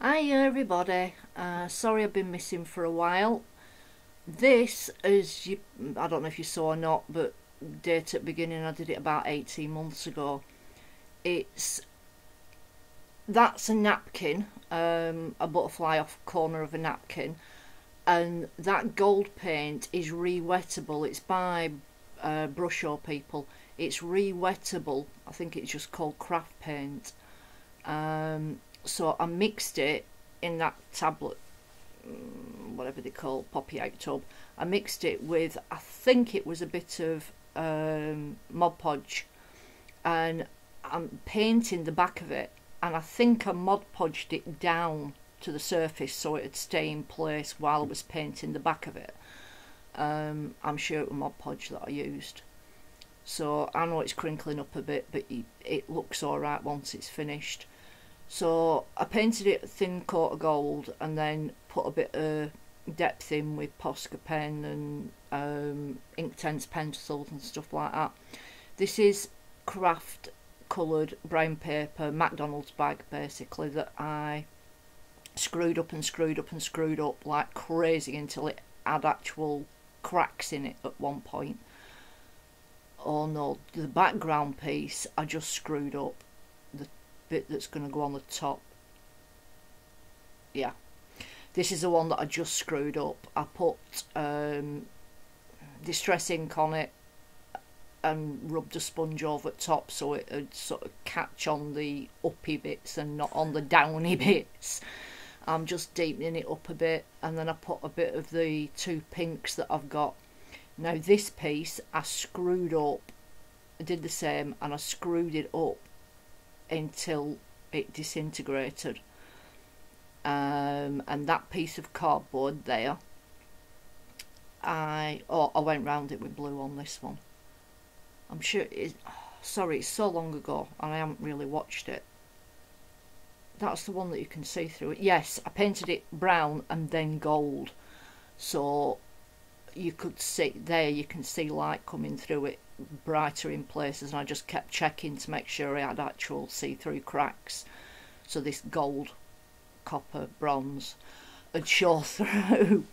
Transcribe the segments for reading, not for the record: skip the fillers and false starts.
Hi everybody, sorry I've been missing for a while. This is, I don't know if you saw or not, but date at beginning, I did it about 18 months ago. That's a napkin, a butterfly off corner of a napkin, and that gold paint is re-wettable. It's by Brush Show people. It's re-wettable. I think it's just called craft paint. So I mixed it in that tablet, whatever they call poppy out tub. I mixed it with, I think it was a bit of Mod Podge, and I'm painting the back of it, and I think I Mod Podged it down to the surface so it'd stay in place while I was painting the back of it. I'm sure it was Mod Podge that I used. So I know it's crinkling up a bit, but it looks alright once it's finished. So I painted it a thin coat of gold and then put a bit of depth in with Posca pen and Inktense pencils and stuff like that. This is craft coloured brown paper, McDonald's bag basically, that I screwed up and screwed up and screwed up like crazy until it had actual cracks in it at one point. Oh no, the background piece I just screwed up. The bit that's going to go on the top, yeah, this is the one that I just screwed up. I put distress ink on it and rubbed a sponge over the top so it would sort of catch on the uppy bits and not on the downy bits. I'm just deepening it up a bit, and then I put a bit of the two pinks that I've got. Now this piece I screwed up, I did the same, and I screwed it up until it disintegrated, and that piece of cardboard there, I went round it with blue on this one. I'm sure sorry, it's so long ago and I haven't really watched it. That's the one that you can see through it. Yes, I painted it brown and then gold, so you could see there, you can see light coming through it brighter in places, and I just kept checking to make sure I had actual see-through cracks, so this gold, copper, bronze would show through.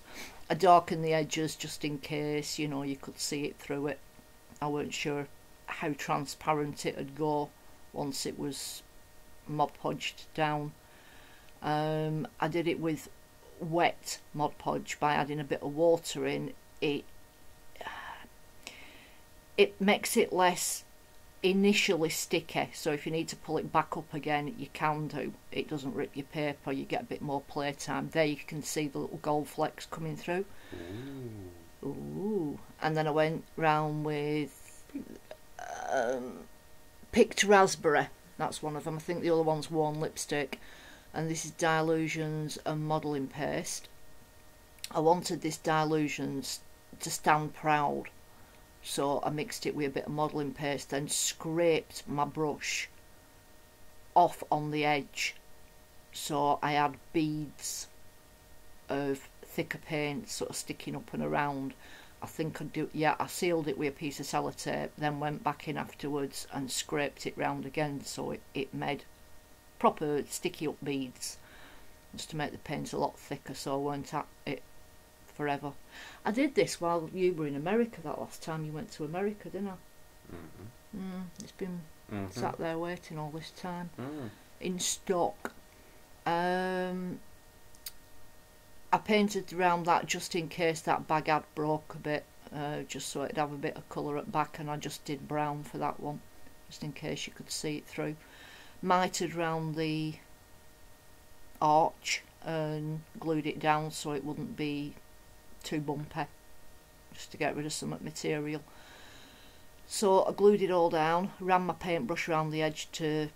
I darkened the edges just in case, you know, you could see it through it. I weren't sure how transparent it would go once it was Mod Podged down. I did it with wet Mod Podge by adding a bit of water in. It makes it less initially sticky, so if you need to pull it back up again you can do. It doesn't rip your paper, you get a bit more playtime. There you can see the little gold flecks coming through. Ooh. And then I went round with picked raspberry, that's one of them. I think the other one's worn lipstick, and this is Dylusions and modelling paste. I wanted this Dylusions to stand proud, so I mixed it with a bit of modelling paste, then scraped my brush off on the edge, so I had beads of thicker paint sort of sticking up and around. I think I sealed it with a piece of sellotape, then went back in afterwards and scraped it round again so it made proper sticky up beads, just to make the paint a lot thicker so I weren't at it forever. I did this while you were in America, that last time you went to America, didn't I? It's been sat there waiting all this time in stock. I painted around that just in case that bag had broke a bit, just so it'd have a bit of colour at back, and I just did brown for that one, just in case you could see it through. Mitered round the arch and glued it down so it wouldn't be too bumpy, just to get rid of some material. So I glued it all down, ran my paintbrush around the edge to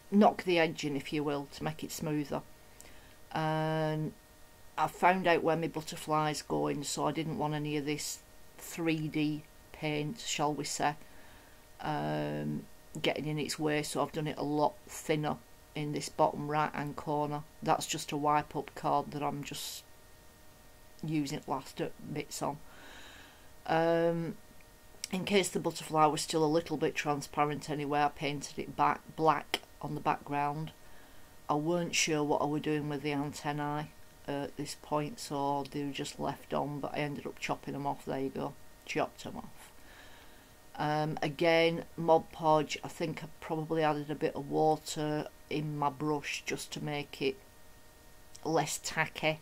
knock the edge in, if you will, to make it smoother. And I found out where my butterfly's going, so I didn't want any of this 3D paint, shall we say, getting in its way, so I've done it a lot thinner in this bottom right hand corner. That's just a wipe up card that I'm just using last bits on. In case the butterfly was still a little bit transparent anyway, I painted it black on the background, I weren't sure what I were doing with the antennae at this point, so they were just left on, but I ended up chopping them off. There you go, chopped them off. Again, Mod Podge, I think I probably added a bit of water in my brush just to make it less tacky.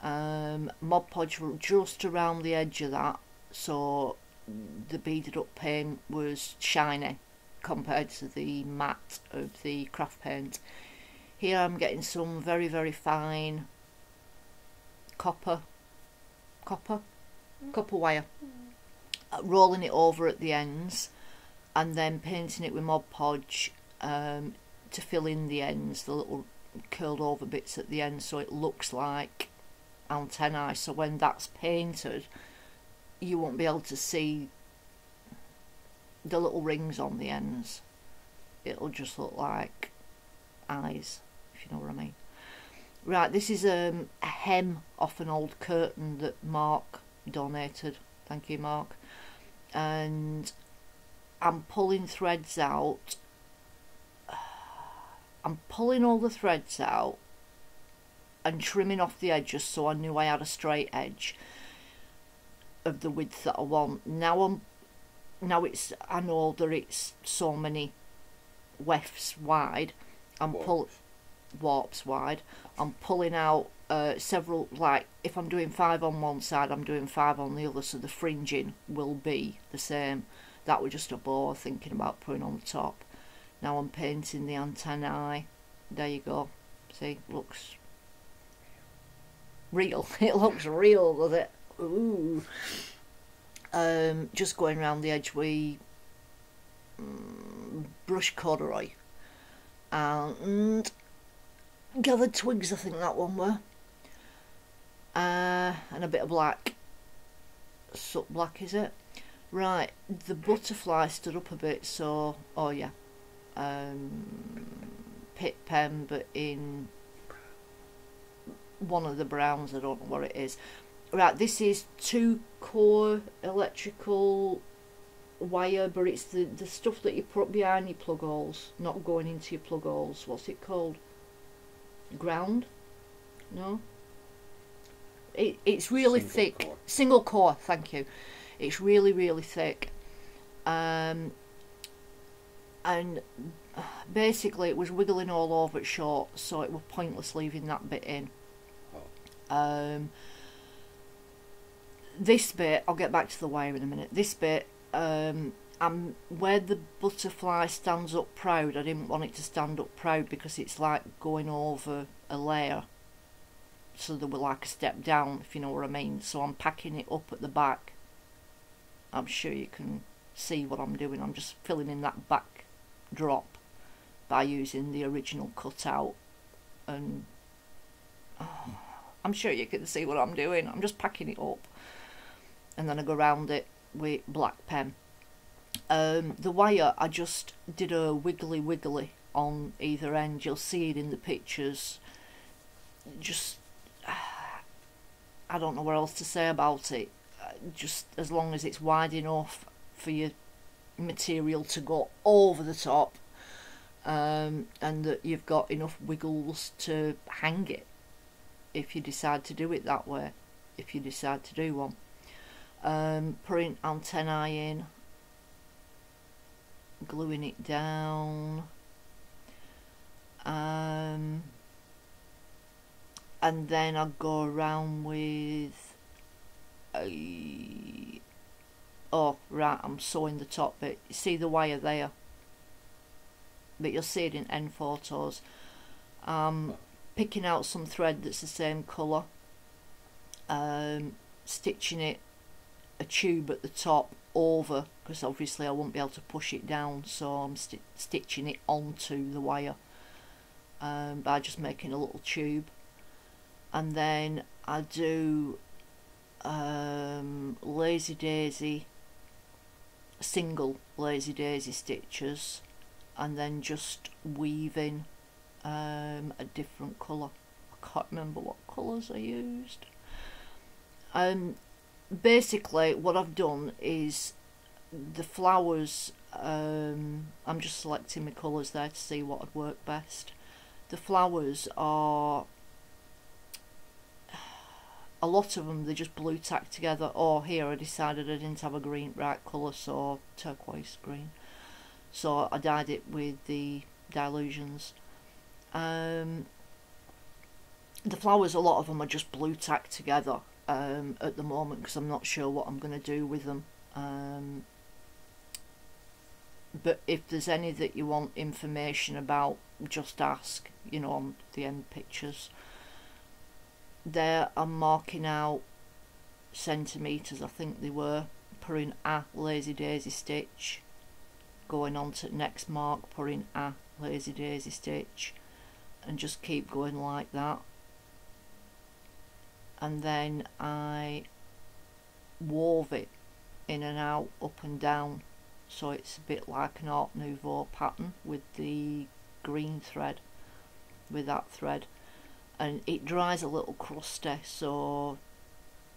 Mod Podge just around the edge of that, so the beaded up paint was shiny compared to the matte of the craft paint. Here I'm getting some very, very fine copper wire, rolling it over at the ends and then painting it with Mod Podge to fill in the ends, the little curled over bits at the end, so it looks like antennae. So when that's painted, you won't be able to see the little rings on the ends. It'll just look like eyes, if you know what I mean. Right, this is a hem off an old curtain that Mark donated. Thank you, Mark. And I'm pulling threads out. I'm pulling all the threads out and trimming off the edges so I knew I had a straight edge of the width that I want. Now I know that it's so many wefts wide. Warps wide. I'm pulling out several, like if I'm doing 5 on one side, I'm doing 5 on the other, so the fringing will be the same. That was just a bow thinking about putting on the top. Now I'm painting the antennae. There you go. See, looks real. It looks real, does it? Ooh. Just going around the edge with brush corduroy and gathered twigs, I think that one were, and a bit of black, soot black is it? Right, the butterfly stood up a bit, so oh yeah, Pitt pen, but in one of the browns, I don't know what it is. Right, this is 2-core electrical wire, but it's the stuff that you put behind your plug holes, not going into your plug holes. What's it called? Ground? No? It's really thick. Single core, thank you. It's really, really thick. And basically it was wiggling all over it short, so it was pointless leaving that bit in. This bit, I'll get back to the wire in a minute. This bit, where the butterfly stands up proud, I didn't want it to stand up proud because it's like going over a layer, so there were like a step down, if you know what I mean. So I'm packing it up at the back. I'm sure you can see what I'm doing. I'm just filling in that back drop by using the original cutout, and I'm sure you can see what I'm doing. I'm just packing it up, and then I go around it with black pen. The wire, I just did a wiggly on either end. You'll see it in the pictures. Just I don't know what else to say about it. Just as long as it's wide enough for your material to go over the top, and that you've got enough wiggles to hang it if you decide to do it that way, if you decide to do one. Putting antennae in, gluing it down, and then I'll go around with oh right, I'm sewing the top bit. You see the wire there, but you'll see it in end photos. Picking out some thread that's the same colour, stitching it a tube at the top over, because obviously I won't be able to push it down, so I'm stitching it onto the wire by just making a little tube. And then I do lazy daisy, single lazy daisy stitches, and then just weaving a different colour. I can't remember what colours I used. Basically what I've done is the flowers, I'm just selecting my colours there to see what would work best. the flowers are, a lot of them, they're just blue tacked together. Or here I decided I didn't have a green right colour, so turquoise green, so I dyed it with the Dylusions. The flowers, a lot of them are just blue tacked together at the moment, because I'm not sure what I'm going to do with them. But if there's any that you want information about, just ask, you know, on the end pictures. There I'm marking out centimetres, I think they were, putting a lazy daisy stitch, going on to next mark, putting a lazy daisy stitch, and just keep going like that. And then I wove it in and out, up and down, so it's a bit like an Art Nouveau pattern with the green thread, with that thread. And it dries a little crusty, so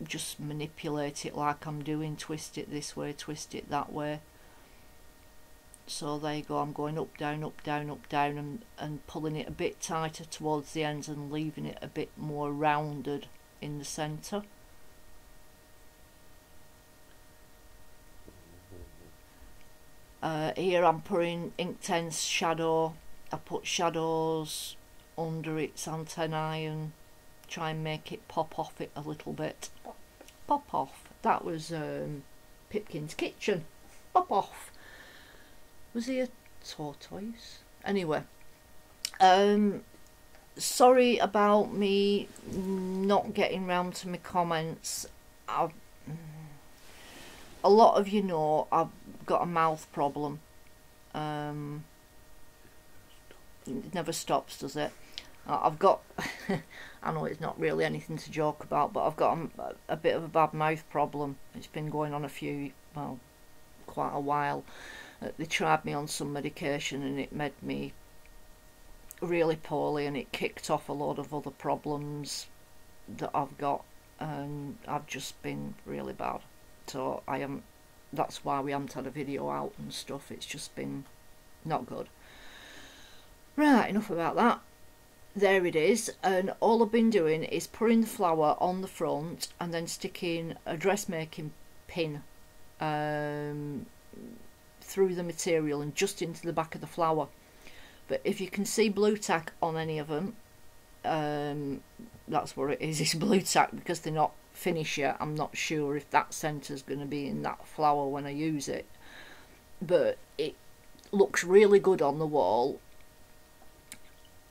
just manipulate it like I'm doing, twist it this way, twist it that way. So there you go, I'm going up, down, up, down, up, down, and pulling it a bit tighter towards the ends and leaving it a bit more rounded in the centre. Here I'm putting Inktense shadow. I put shadows under its antennae and try and make it pop off it a little bit. Pop off. That was Pipkin's kitchen. Pop off. Was he a tortoise? Anyway, sorry about me not getting round to my comments. A lot of you know I've got a mouth problem. It never stops, does it? I've got, I know it's not really anything to joke about, but I've got a bit of a bad mouth problem. It's been going on quite a while. They tried me on some medication and it made me really poorly, and it kicked off a lot of other problems that I've got, and I've just been really bad. So that's why we haven't had a video out and stuff. It's just been not good. Right, enough about that. There it is, and all I've been doing is putting the flower on the front and then sticking a dressmaking pin through the material and just into the back of the flower. But if you can see blue tack on any of them, that's what it is. It's blue tack because they're not finished yet. I'm not sure if that centre's going to be in that flower when I use it, but it looks really good on the wall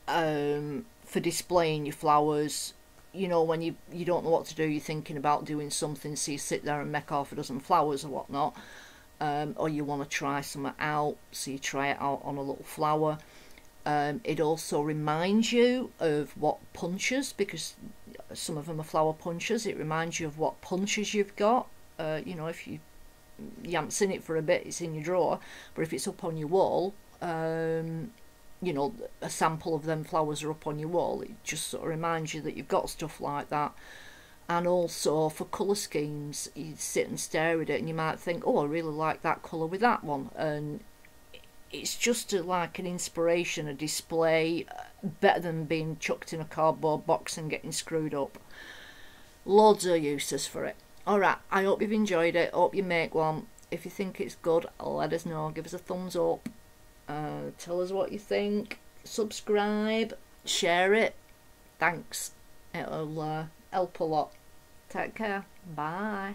for displaying your flowers. You know, when you don't know what to do, you're thinking about doing something, so you sit there and make half a dozen flowers or whatnot, or you want to try something out, so you try it out on a little flower. It also reminds you of what punches, because some of them are flower punches. It reminds you of what punches you've got. You know, if you haven't seen it for a bit, it's in your drawer, but if it's up on your wall, you know, a sample of them flowers are up on your wall, it just sort of reminds you that you've got stuff like that. And also for colour schemes, you sit and stare at it and you might think, oh, I really like that colour with that one, and it's just like an inspiration, a display, better than being chucked in a cardboard box and getting screwed up. Loads of uses for it. Alright, I hope you've enjoyed it, hope you make one. If you think it's good, let us know, give us a thumbs up. Tell us what you think, subscribe, share it. Thanks, it'll help a lot. Take care, bye.